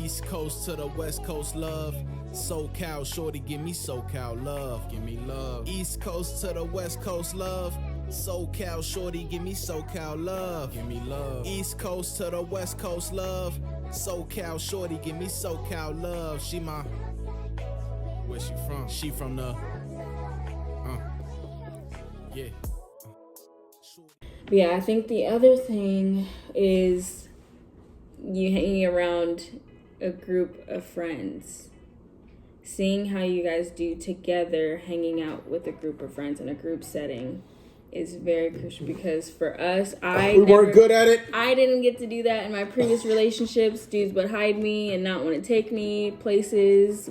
East Coast to the West Coast love. SoCal, shorty, give me SoCal love. Give me love. East Coast to the West Coast love. SoCal, shorty, give me SoCal love. Give me love. East Coast to the West Coast love. SoCal, shorty, give me SoCal love. She my... Where she from? She from the... Yeah. Yeah, I think the other thing is you hanging around a group of friends. Seeing how you guys do together, hanging out with a group of friends in a group setting is very crucial, because for us, we weren't good at it. I didn't get to do that in my previous relationships. Dudes would hide me and not want to take me places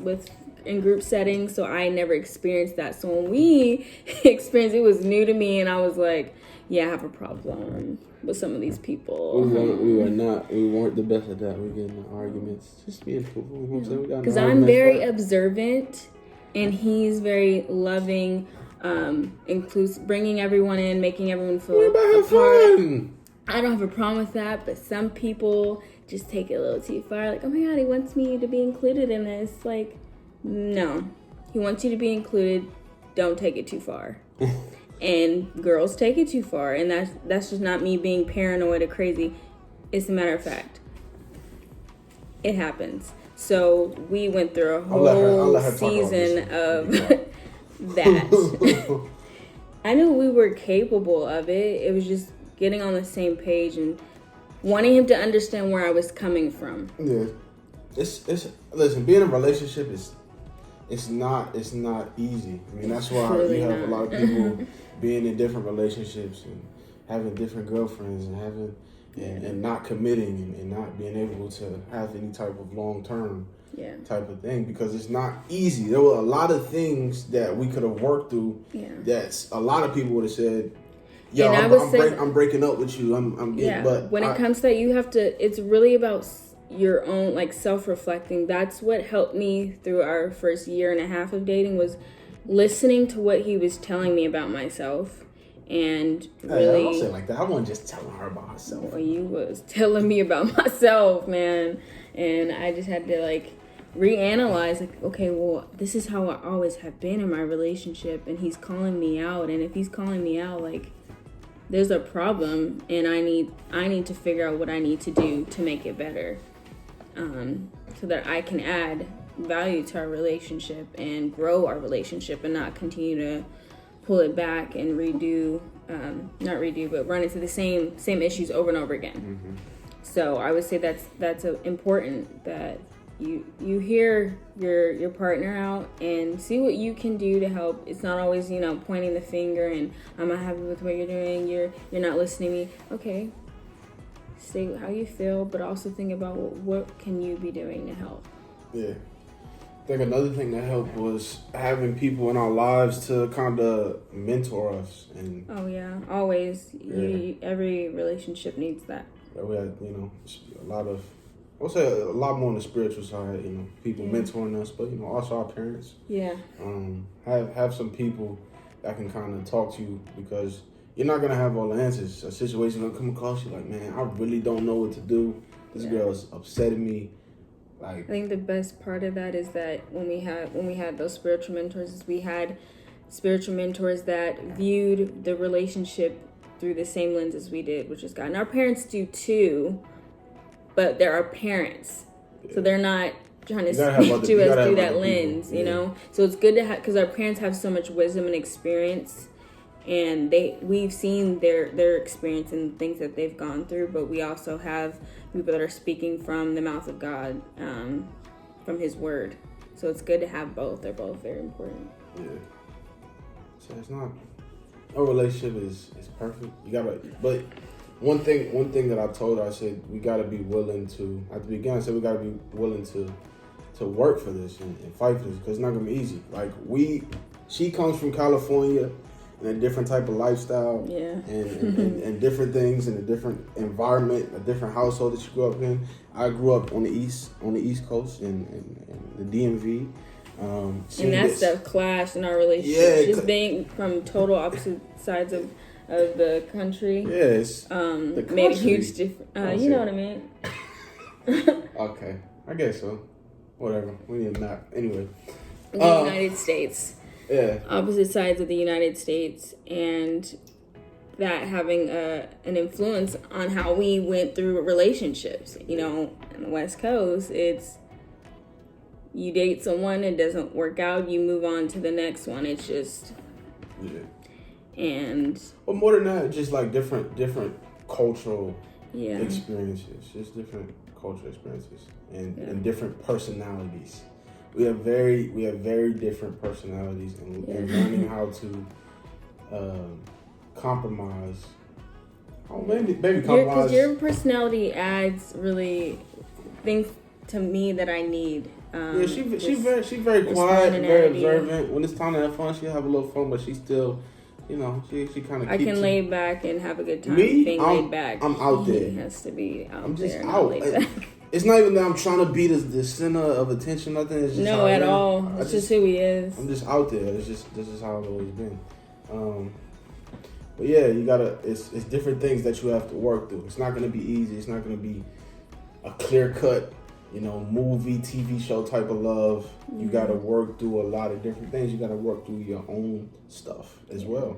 in group settings, so I never experienced that. So when we experienced it, was new to me, and I was like, yeah, I have a problem with some of these people. We weren't the best at that. We get in arguments, just being cool. Because I'm very observant, and he's very loving, inclusive, bringing everyone in, making everyone feel fun. I don't have a problem with that, but some people just take it a little too far. Like, oh my God, he wants me to be included in this. Like, no, he wants you to be included. Don't take it too far. And girls take it too far, and that's just not me being paranoid or crazy. It's a matter of fact. It happens. So we went through a whole season of that. I knew we were capable of it. It was just getting on the same page and wanting him to understand where I was coming from. Yeah, it's listen. Being in a relationship it's not easy. I mean, that's why really you have a lot of people being in different relationships and having different girlfriends and having and not committing and not being able to have any type of long-term type of thing, because it's not easy. There were a lot of things that we could have worked through that a lot of people would have said, yo, I'm breaking up with you. I'm getting, but when it comes to that, you have to, it's really about your own, like, self-reflecting. That's what helped me through our first year and a half of dating, was listening to what he was telling me about myself. And really, I don't say it like that. I wasn't just telling her about herself. Well, you was telling me about myself, man. And I just had to, like, reanalyze, like, okay, well, this is how I always have been in my relationship, and he's calling me out. And if he's calling me out, like, there's a problem, and I need to figure out what I need to do to make it better, so that I can add value to our relationship and grow our relationship, and not continue to pull it back and run into the same issues over and over again. Mm-hmm. So I would say that's important, that you hear your partner out and see what you can do to help. It's not always, pointing the finger and I'm not happy with what you're doing. You're not listening to me. Okay, say how you feel, but also think about what can you be doing to help. Yeah. I think another thing that helped was having people in our lives to kind of mentor us. And oh yeah, always. Yeah. Every relationship needs that. We had, a lot more on the spiritual side, people mentoring us, but also our parents. Yeah. Have some people that can kind of talk to you, because you're not gonna have all the answers. A situation gonna come across you like, man, I really don't know what to do. This girl's upsetting me. I think the best part of that is that when we had those spiritual mentors, is we had spiritual mentors that viewed the relationship through the same lens as we did, which is God. And our parents do too, but they're our parents, so they're not trying to speak to us through that lens, you know. So it's good to have, because our parents have so much wisdom and experience, and we've seen their experience and things that they've gone through, but we also have people that are speaking from the mouth of God, from His Word. So it's good to have both. They're both very important. Yeah. So it's not, a relationship is perfect. You gotta, but one thing that I told her, I said we gotta be willing to. At the beginning, I said we gotta be willing to work for this and fight for this, because it's not gonna be easy. Like she comes from California, in a different type of lifestyle, and different things, in a different environment, a different household that she grew up in. I grew up on the East Coast in the DMV. And that stuff clashed in our relationship. Just being from total opposite sides of the country. Yes. The made a huge difference. You know what I mean? Okay. I guess so. Whatever. We need a map. Anyway. The United States. Yeah. Opposite sides of the United States, and that having an influence on how we went through relationships. You know, in the West Coast, it's you date someone, it doesn't work out, you move on to the next one. It's just and but more than that, just like different cultural yeah. experiences, just different cultural experiences and different personalities. We have very different personalities, and learning how to compromise. Oh, maybe compromise. Because your personality adds really things to me that I need. She's very quiet, very observant. When it's time to have fun, she'll have a little fun, but she still, you know, she kind of. I can lay back and have a good time. Me, laid back. I'm out there. He has to be out I'm just there. out. Laid back. It's not even that I'm trying to be the center of attention. Nothing. It's just no, at all. It's just who he is. I'm just out there. This is how I've always been. But yeah, you gotta. It's different things that you have to work through. It's not gonna be easy. It's not gonna be a clear cut, you know, movie, TV show type of love. You gotta work through a lot of different things. You gotta work through your own stuff as well,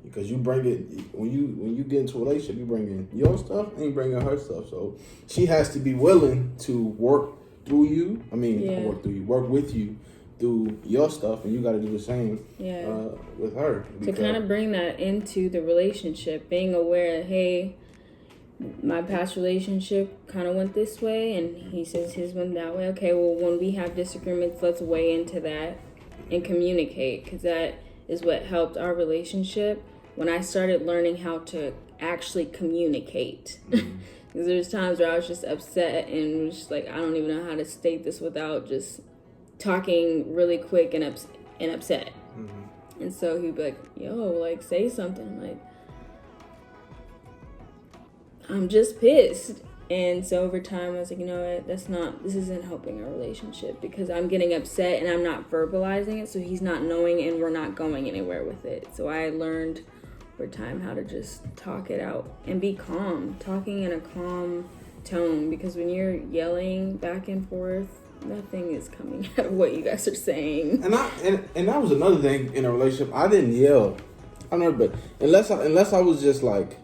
because you bring it when you get into a relationship. You bring in your stuff and you bring in her stuff. So she has to be willing to work through you. Work with you through your stuff, and you got to do the same with her. To kind of bring that into the relationship, being aware, hey, my past relationship kind of went this way, and he says his went that way. Okay, well, when we have disagreements, let's weigh into that and communicate, because that is what helped our relationship when I started learning how to actually communicate. Because there's times where I was just upset and was just like, I don't even know how to state this without just talking really quick and upset. And so he'd be like, yo, like, say something. Like, I'm just pissed. And so over time I was like, you know what, this isn't helping our relationship, because I'm getting upset and I'm not verbalizing it, so he's not knowing and we're not going anywhere with it. So I learned over time how to just talk it out and be calm, talking in a calm tone, because when you're yelling back and forth, nothing is coming out of what you guys are saying. And that was another thing in a relationship. I didn't yell. I don't know, but unless I was just like,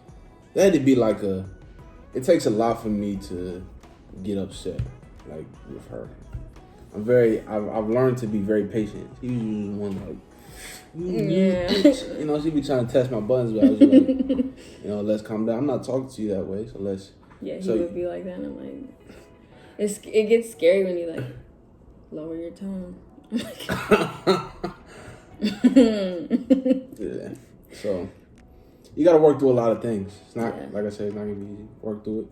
there had to be like it takes a lot for me to get upset, like with her. I've learned to be very patient. She's usually the one like, you know, she be trying to test my buttons, but I was like, you know, let's calm down. I'm not talking to you that way, so let's. Yeah, he would be like that, and I'm like, it gets scary when you like lower your tone. Yeah. So you got to work through a lot of things. It's not like I said, it's not gonna be easy. Work through it.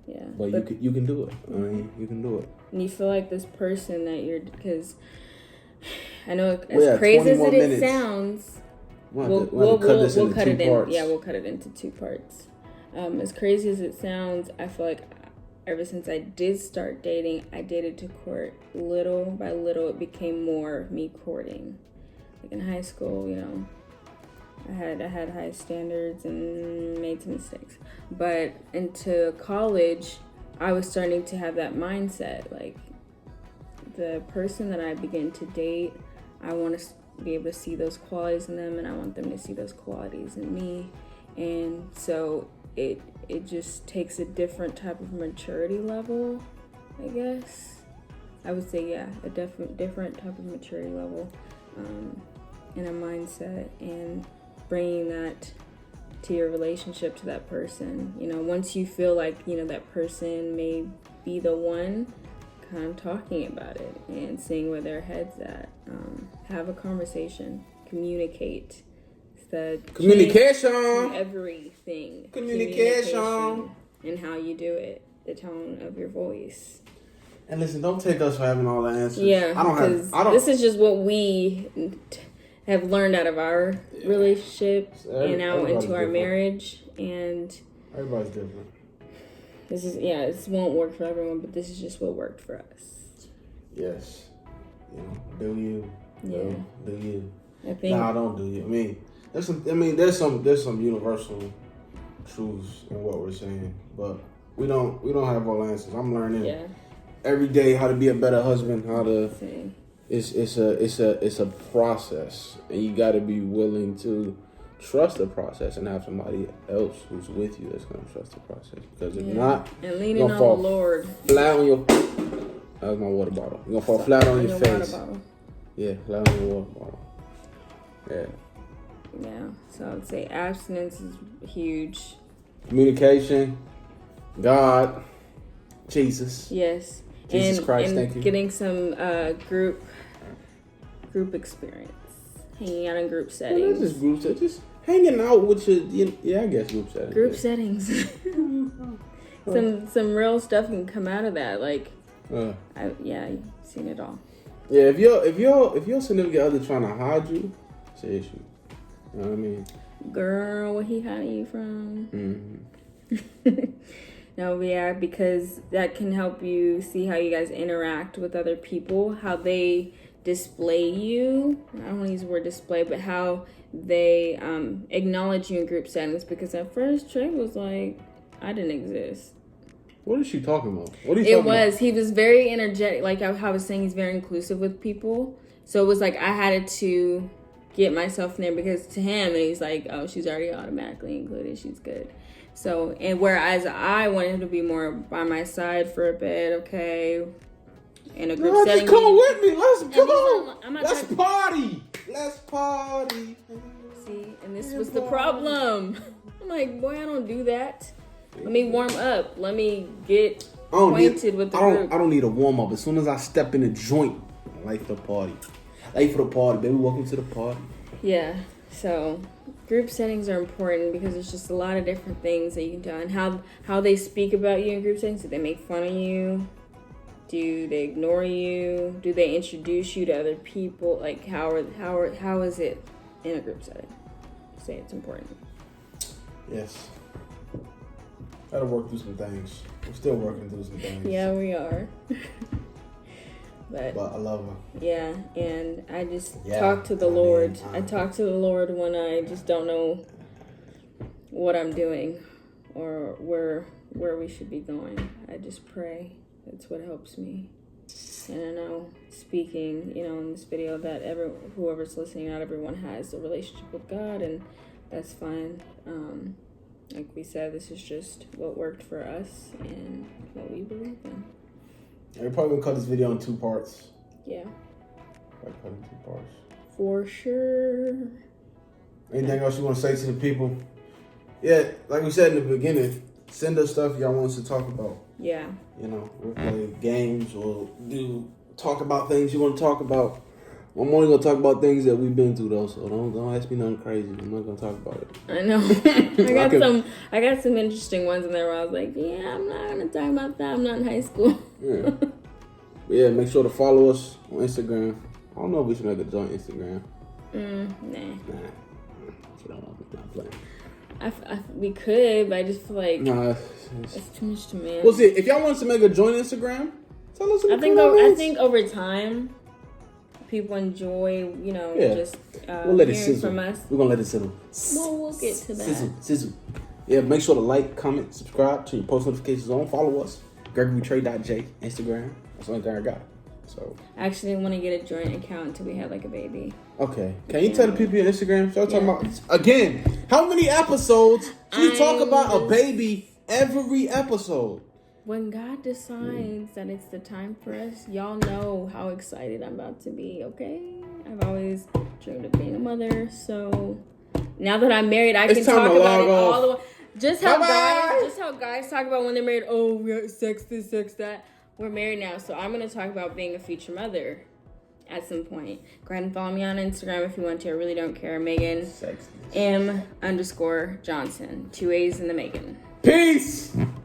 Yeah. But you can do it. I mean, you can do it. And you feel like this person that you're, because I know as crazy as it sounds, we'll cut it in. Yeah, we'll cut it into 2 parts. As crazy as it sounds, I feel like ever since I did start dating, I dated to court. Little by little, it became more me courting. Like in high school, you know, I had high standards and made some mistakes. But into college, I was starting to have that mindset. Like, the person that I begin to date, I want to be able to see those qualities in them, and I want them to see those qualities in me. And so it just takes a different type of maturity level, I guess. I would say, yeah, a different type of maturity level, and a mindset, and bringing that to your relationship to that person. You know, once you feel like, you know, that person may be the one, kind of talking about it and seeing where their head's at. Have a conversation, communicate. The communication. Everything. Communication. And how you do it, the tone of your voice. And listen, don't take us for having all the answers. Yeah, this is just what we have learned out of our relationship and now into our marriage. And everybody's different. This won't work for everyone, but this is just what worked for us. Yes. You know, do you? Yeah. Do you? I think. Nah, don't do you. I mean, there's some universal truths in what we're saying, but we don't have all answers. I'm learning. Yeah. every day how to be a better husband, how to. See. It's a process, and you got to be willing to trust the process and have somebody else who's with you that's gonna trust the process. Because if not, and leaning on the Lord, flat on your. That was my water bottle. You're gonna fall flat on your face. Yeah, flat on your water bottle. Yeah. Yeah. So I would say abstinence is huge. Communication, God, Jesus. Yes. Jesus Christ, and thank you. Getting some group experience, hanging out in group settings. Well, not just group settings, just hanging out with your. I guess group settings. Group settings. some real stuff can come out of that. Like, you've seen it all. Yeah, if your significant other trying to hide you, it's an issue. You know what I mean? Girl, where he hiding you from? Mm-hmm. No, yeah, because that can help you see how you guys interact with other people, how they display you. I don't want to use the word display, but how they acknowledge you in group settings. Because at first, Trey was like, I didn't exist. What is she talking about? What are you talking about? He was very energetic. Like I was saying, he's very inclusive with people. So it was like I had to get myself in there because to him, he's like, oh, she's already automatically included. She's good. So, and whereas I wanted him to be more by my side for a bit, okay, in a group setting. Just come with me. Let's go. Let's party. Let's party. See, and this was the problem. I'm like, boy, I don't do that. Let me warm up. Let me get acquainted with the group. I don't need a warm up. As soon as I step in the joint, I'm late for the party. Late for the party, baby. Welcome to the party. Yeah. So, group settings are important because there's just a lot of different things that you can do, and how they speak about you in group settings. Do they make fun of you? Do they ignore you? Do they introduce you to other people? Like how is it in a group setting? Say it's important. Yes. Gotta work through some things. We're still working through some things. Yeah, we are. But I love her. Yeah, and I just talk to the Lord. I talk to the Lord when I just don't know what I'm doing or where we should be going. I just pray. That's what helps me. And I know speaking, in this video that whoever's listening, not everyone has a relationship with God, and that's fine. Like we said, this is just what worked for us and what we believe in. We're probably gonna cut this video in 2 parts. Yeah. Cut in 2 parts. For sure. Anything else you want to say to the people? Yeah, like we said in the beginning, send us stuff y'all want us to talk about. Yeah. We'll play games or talk about things you want to talk about. I'm only gonna talk about things that we've been through though, so don't ask me nothing crazy. I'm not gonna talk about it. I know. I got some interesting ones in there where I was like, yeah, I'm not gonna talk about that. I'm not in high school. Yeah. Yeah, make sure to follow us on Instagram. I don't know if we should make a joint Instagram. Nah. Not playing. We could, but I just feel like it's too much to manage. We'll see. If y'all want us to make a joint Instagram, tell us in the I comments. think over time, people enjoy, just we'll let it hearing sizzle. from us. We're gonna let it sizzle. Well, we'll get to that. Sizzle. Yeah, make sure to like, comment, subscribe, turn your post notifications on, follow us. GregoryTrey.J, Instagram. That's the only thing I got. So I actually didn't want to get a joint account until we had like a baby. Okay. Can you tell the people your Instagram? Start talking about again. How many episodes do you talk about a baby every episode? When God decides that it's the time for us, y'all know how excited I'm about to be, okay? I've always dreamed of being a mother, so now that I'm married, I can talk about it all the way. Just how guys talk about when they're married. Oh, we're sex this, sex that. We're married now, so I'm gonna talk about being a future mother at some point. Go ahead and follow me on Instagram if you want to. I really don't care. Megan M_Johnson. 2 A's in the Megan. Peace.